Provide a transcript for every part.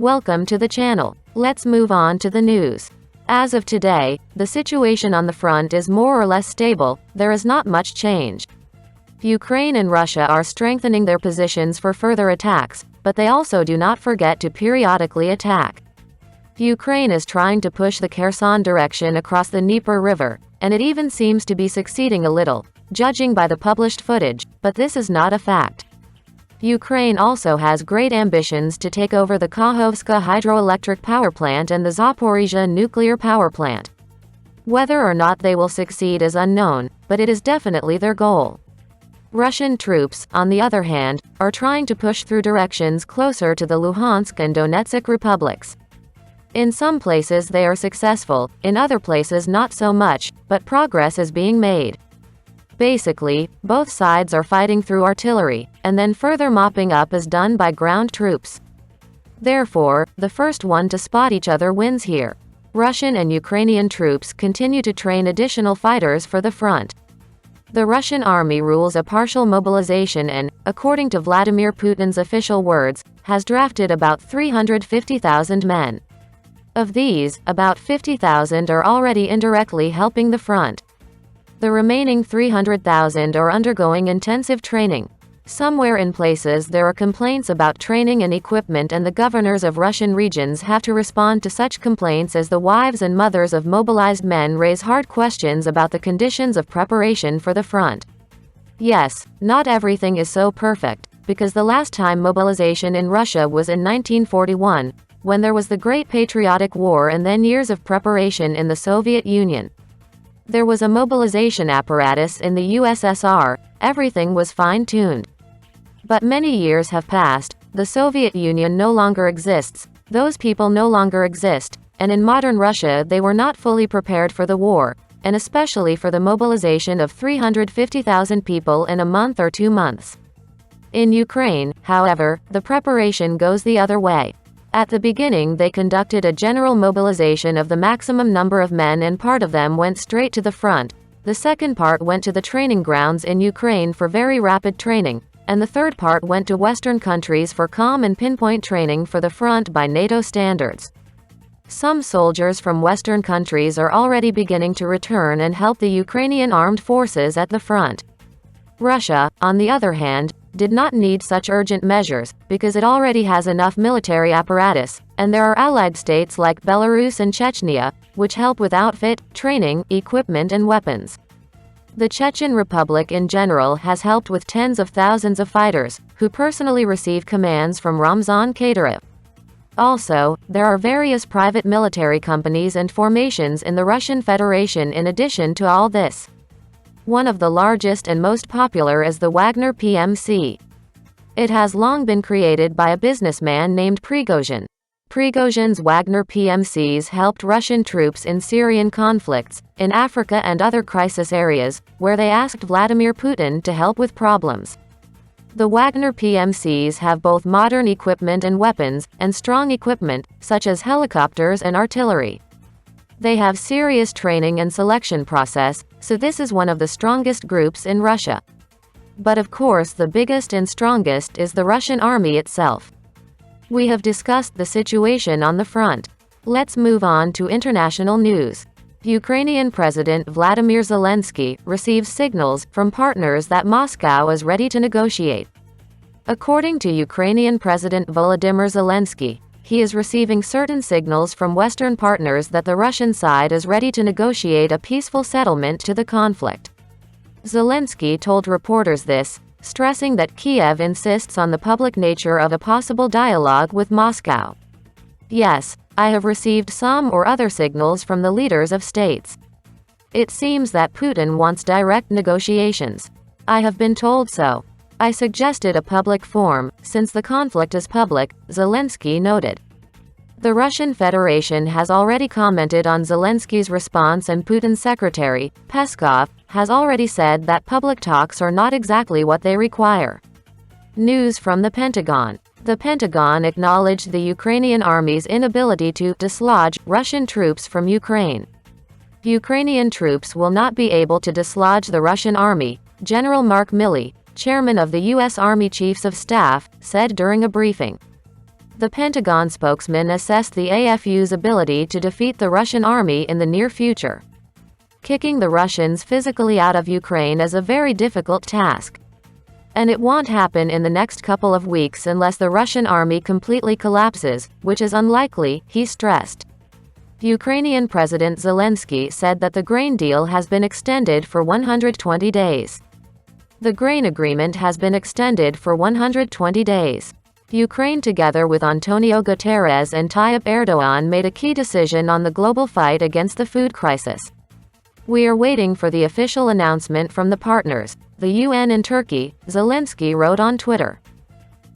Welcome to the channel. Let's move on to the news. As of today, the situation on the front is more or less stable, there is not much change. Ukraine and Russia are strengthening their positions for further attacks, but they also do not forget to periodically attack. Ukraine is trying to push the Kherson direction across the Dnieper River, and it even seems to be succeeding a little, judging by the published footage, but this is not a fact. Ukraine also has great ambitions to take over the Kakhovka hydroelectric power plant and the Zaporizhzhia nuclear power plant. Whether or not they will succeed is unknown, but it is definitely their goal. Russian troops, on the other hand, are trying to push through directions closer to the Luhansk and Donetsk republics. In some places they are successful, in other places not so much, but progress is being made. Basically, both sides are fighting through artillery, and then further mopping up is done by ground troops. Therefore, the first one to spot each other wins here. Russian and Ukrainian troops continue to train additional fighters for the front. The Russian army rules a partial mobilization and, according to Vladimir Putin's official words, has drafted about 350,000 men. Of these, about 50,000 are already indirectly helping the front. The remaining 300,000 are undergoing intensive training. Somewhere in places there are complaints about training and equipment, and the governors of Russian regions have to respond to such complaints as the wives and mothers of mobilized men raise hard questions about the conditions of preparation for the front. Yes, not everything is so perfect, because the last time mobilization in Russia was in 1941, when there was the Great Patriotic War, and then years of preparation in the Soviet Union. There was a mobilization apparatus in the USSR, everything was fine-tuned. But many years have passed, the Soviet Union no longer exists, those people no longer exist, and in modern Russia they were not fully prepared for the war, and especially for the mobilization of 350,000 people in a month or 2 months. In Ukraine, however, the preparation goes the other way. At the beginning they conducted a general mobilization of the maximum number of men, and part of them went straight to the front, the second part went to the training grounds in Ukraine for very rapid training, and the third part went to Western countries for calm and pinpoint training for the front by NATO standards. Some soldiers from Western countries are already beginning to return and help the Ukrainian armed forces at the front. Russia, on the other hand, did not need such urgent measures, because it already has enough military apparatus, and there are allied states like Belarus and Chechnya, which help with outfit, training, equipment and weapons. The Chechen Republic in general has helped with tens of thousands of fighters, who personally receive commands from Ramzan Kadyrov. Also, there are various private military companies and formations in the Russian Federation in addition to all this. One of the largest and most popular is the Wagner PMC. It has long been created by a businessman named Prigozhin. Prigozhin's Wagner PMCs helped Russian troops in Syrian conflicts, in Africa and other crisis areas, where they asked Vladimir Putin to help with problems. The Wagner PMCs have both modern equipment and weapons, and strong equipment, such as helicopters and artillery. They have serious training and selection process, so this is one of the strongest groups in Russia. But of course the biggest and strongest is the Russian army itself. We have discussed the situation on the front. Let's move on to international news. Ukrainian President Vladimir Zelensky receives signals from partners that Moscow is ready to negotiate. According to Ukrainian President Volodymyr Zelensky, he is receiving certain signals from Western partners that the Russian side is ready to negotiate a peaceful settlement to the conflict. Zelensky told reporters this, stressing that Kiev insists on the public nature of a possible dialogue with Moscow. Yes, I have received some or other signals from the leaders of states. It seems that Putin wants direct negotiations. I have been told so. I suggested a public forum, since the conflict is public, Zelensky noted. The Russian Federation has already commented on Zelensky's response, and Putin's secretary, Peskov, has already said that public talks are not exactly what they require. News from the Pentagon. The Pentagon acknowledged the Ukrainian army's inability to dislodge Russian troops from Ukraine. Ukrainian troops will not be able to dislodge the Russian army, General Mark Milley, chairman of the U.S. Army Chiefs of Staff, said during a briefing. The Pentagon spokesman assessed the AFU's ability to defeat the Russian army in the near future. Kicking the Russians physically out of Ukraine is a very difficult task. And it won't happen in the next couple of weeks unless the Russian army completely collapses, which is unlikely, he stressed. Ukrainian President Zelensky said that the grain deal has been extended for 120 days. The grain agreement has been extended for 120 days. Ukraine, together with Antonio Guterres and Tayyip Erdogan, made a key decision on the global fight against the food crisis. We are waiting for the official announcement from the partners, the UN and Turkey, Zelensky wrote on Twitter.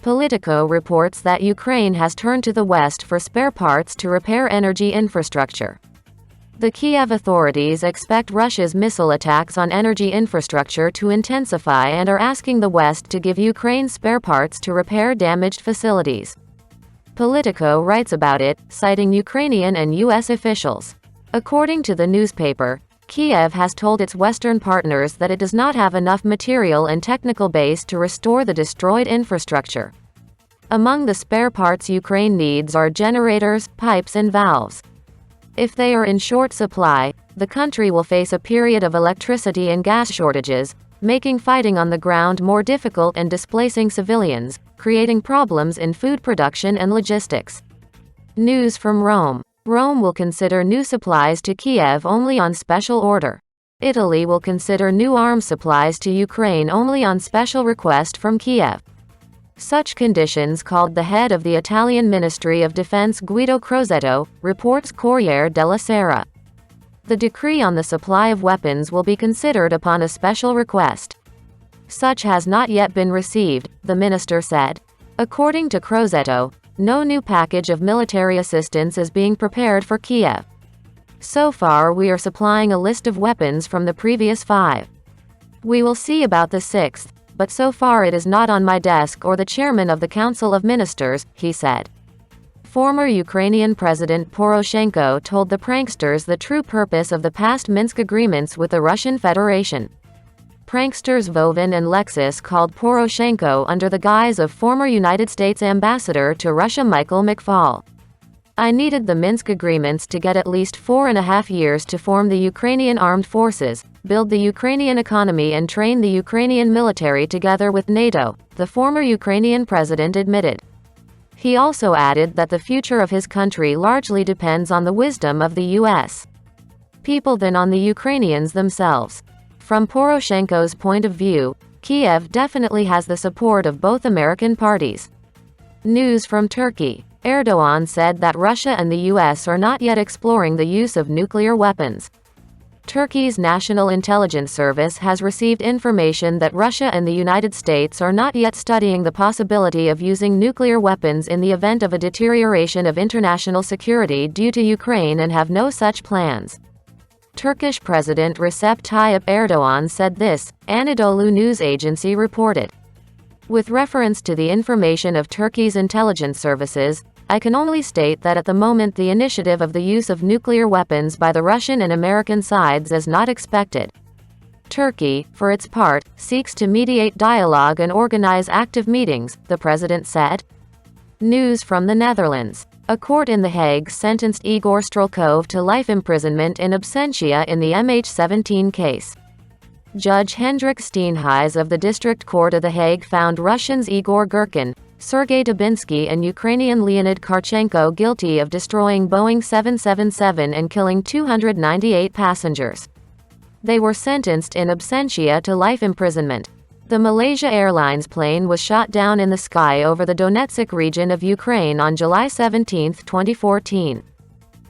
Politico reports that Ukraine has turned to the West for spare parts to repair energy infrastructure. The Kiev authorities expect Russia's missile attacks on energy infrastructure to intensify and are asking the West to give Ukraine spare parts to repair damaged facilities. Politico writes about it, citing Ukrainian and U.S. officials. According to the newspaper, Kiev has told its Western partners that it does not have enough material and technical base to restore the destroyed infrastructure. Among the spare parts Ukraine needs are generators, pipes and valves. If they are in short supply, the country will face a period of electricity and gas shortages, making fighting on the ground more difficult and displacing civilians, creating problems in food production and logistics. News from Rome. Rome will consider new supplies to Kiev only on special order. Italy will consider new arms supplies to Ukraine only on special request from Kiev. Such conditions called the head of the Italian Ministry of Defense Guido Crosetto, reports Corriere della Sera. The decree on the supply of weapons will be considered upon a special request. Such has not yet been received, the minister said. According to Crosetto, no new package of military assistance is being prepared for Kiev. So far we are supplying a list of weapons from the previous 5. We will see about the 6th, but so far it is not on my desk or the chairman of the Council of Ministers, he said. Former Ukrainian President Poroshenko told the pranksters the true purpose of the past Minsk agreements with the Russian Federation. Pranksters Vovin and Lexus called Poroshenko under the guise of former United States Ambassador to Russia Michael McFaul. I needed the Minsk agreements to get at least 4.5 years to form the Ukrainian armed forces, build the Ukrainian economy and train the Ukrainian military together with NATO, the former Ukrainian president admitted. He also added that the future of his country largely depends on the wisdom of the U.S. people than on the Ukrainians themselves. From Poroshenko's point of view, Kiev definitely has the support of both American parties. News from Turkey. Erdogan said that Russia and the U.S. are not yet exploring the use of nuclear weapons. Turkey's National Intelligence Service has received information that Russia and the United States are not yet studying the possibility of using nuclear weapons in the event of a deterioration of international security due to Ukraine and have no such plans. Turkish President Recep Tayyip Erdogan said this, Anadolu news agency reported. With reference to the information of Turkey's intelligence services, I can only state that at the moment the initiative of the use of nuclear weapons by the Russian and American sides is not expected. Turkey, for its part, seeks to mediate dialogue and organize active meetings, the president said. News from the Netherlands. A court in The Hague sentenced Igor Strelkov to life imprisonment in absentia in the MH17 case. Judge Hendrik Steenhuis of the District Court of The Hague found Russians Igor Girkin, Sergei Dubinsky and Ukrainian Leonid Karchenko guilty of destroying Boeing 777 and killing 298 passengers. They were sentenced in absentia to life imprisonment. The Malaysia Airlines plane was shot down in the sky over the Donetsk region of Ukraine on July 17, 2014.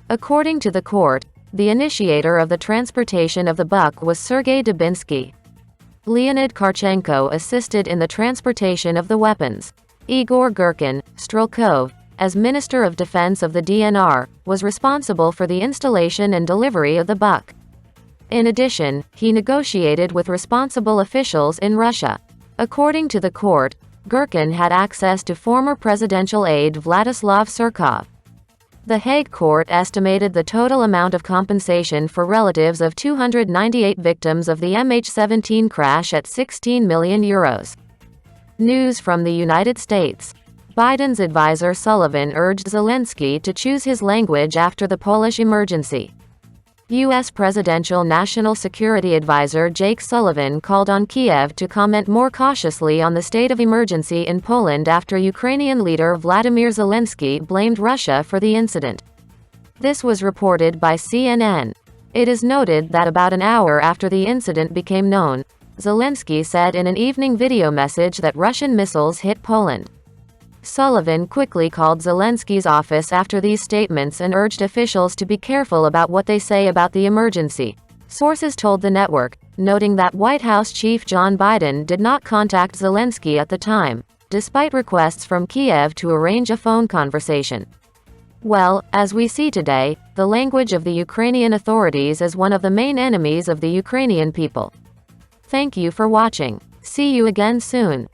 According to the court, the initiator of the transportation of the Buk was Sergei Dubinsky. Leonid Karchenko assisted in the transportation of the weapons. Igor Girkin, Strelkov, as Minister of Defense of the DNR, was responsible for the installation and delivery of the Buk. In addition, he negotiated with responsible officials in Russia. According to the court, Girkin had access to former presidential aide Vladislav Surkov. The Hague court estimated the total amount of compensation for relatives of 298 victims of the MH17 crash at €16 million. News from the United States. Biden's advisor Sullivan urged Zelensky to choose his language after the Polish emergency. U.S. Presidential National Security Advisor Jake Sullivan called on Kiev to comment more cautiously on the state of emergency in Poland after Ukrainian leader Vladimir Zelensky blamed Russia for the incident. This was reported by CNN. It is noted that about an hour after the incident became known, Zelensky said in an evening video message that Russian missiles hit Poland. Sullivan quickly called Zelensky's office after these statements and urged officials to be careful about what they say about the emergency, sources told the network, noting that White House Chief John Biden did not contact Zelensky at the time, despite requests from Kiev to arrange a phone conversation. Well, as we see today, the language of the Ukrainian authorities is one of the main enemies of the Ukrainian people. Thank you for watching. See you again soon.